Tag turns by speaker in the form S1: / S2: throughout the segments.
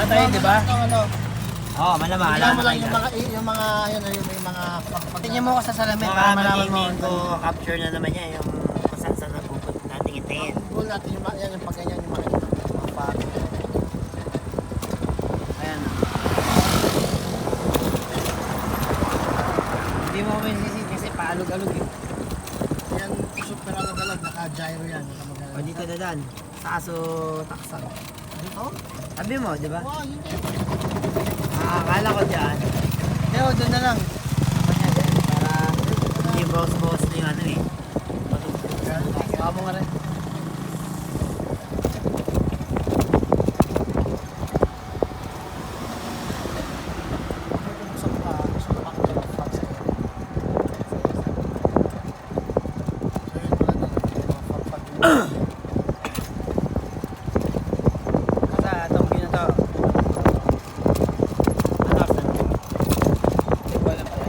S1: tayo, di ba?
S2: Ano,
S1: Oo, malamang.
S2: tingnan mo lang yung mga
S1: Tingnan mo ko sa salamin
S3: Baka
S1: para malaman mo.
S3: magiging ko capture na naman niya yung kung saan saan nagpupunta natin tingin.
S2: Ang goal natin yung yan yung pag ganyan yung makikita mo mga pag.
S1: Ayan. Hindi mo ako sisig kasi paalog-alog eh.
S2: Yan super alag-alag, naka-gyro yan.
S3: O dito na dan. Sa aso taksan.
S2: Dito?
S3: Sabi mo, di ba?
S2: Wow, yun eh.
S3: Akala ko dyan.
S1: Hindi, doon na lang.
S3: Para hindi boss na yung ano eh.
S1: Baka mo nga rin. Sa itong view na to. Hindi ko alam pala.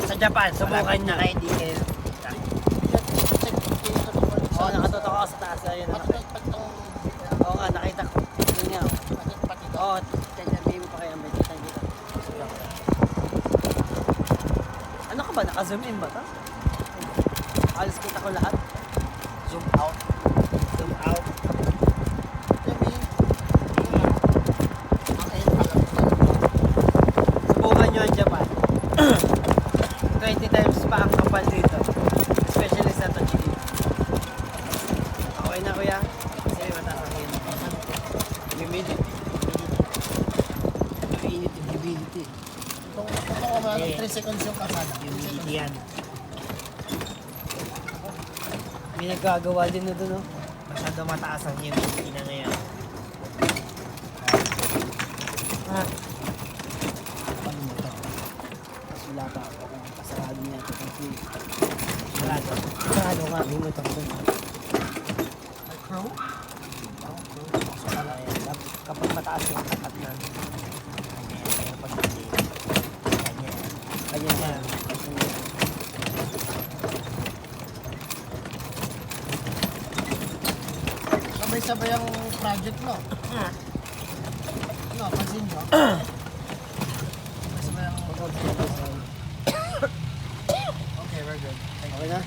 S1: Sa Japan, subukan na kayo hindi kayo. Oo, nakatutok ako sa taas. Ayun, oo nga, nakita ko. Yun nga. Oo, sabihin mo pa kaya may kita dito. Ano ka ba? Naka-zoom in ba ito? Alas kita ko lahat. Zoom out. Zoom out. Subukan nyo ang Japan. 20 times pa ang kapal dito. Especially sa Tochigi. Okay na kuya? Kasi mataas ang yun. Humidity. Humidity.
S2: Kung ako ba 3 seconds yung kasada.
S3: Humidity yan.
S1: May nagkagawa din na doon, no?
S3: Masyado mataas ang humidity na ngayon.
S1: Ah. Paano mo ito? Mas wala pa ako. Pasarado niya ito. Sarado. Sarado nga. May mo ito ko doon.
S2: Crow?
S1: Kapag mataas yung kakat na. Ganyan yan.
S2: Sabay-sabay ang project mo. Ano, pansin nyo? Sabay-sabay ang... Okay, we're good.
S1: Okay na?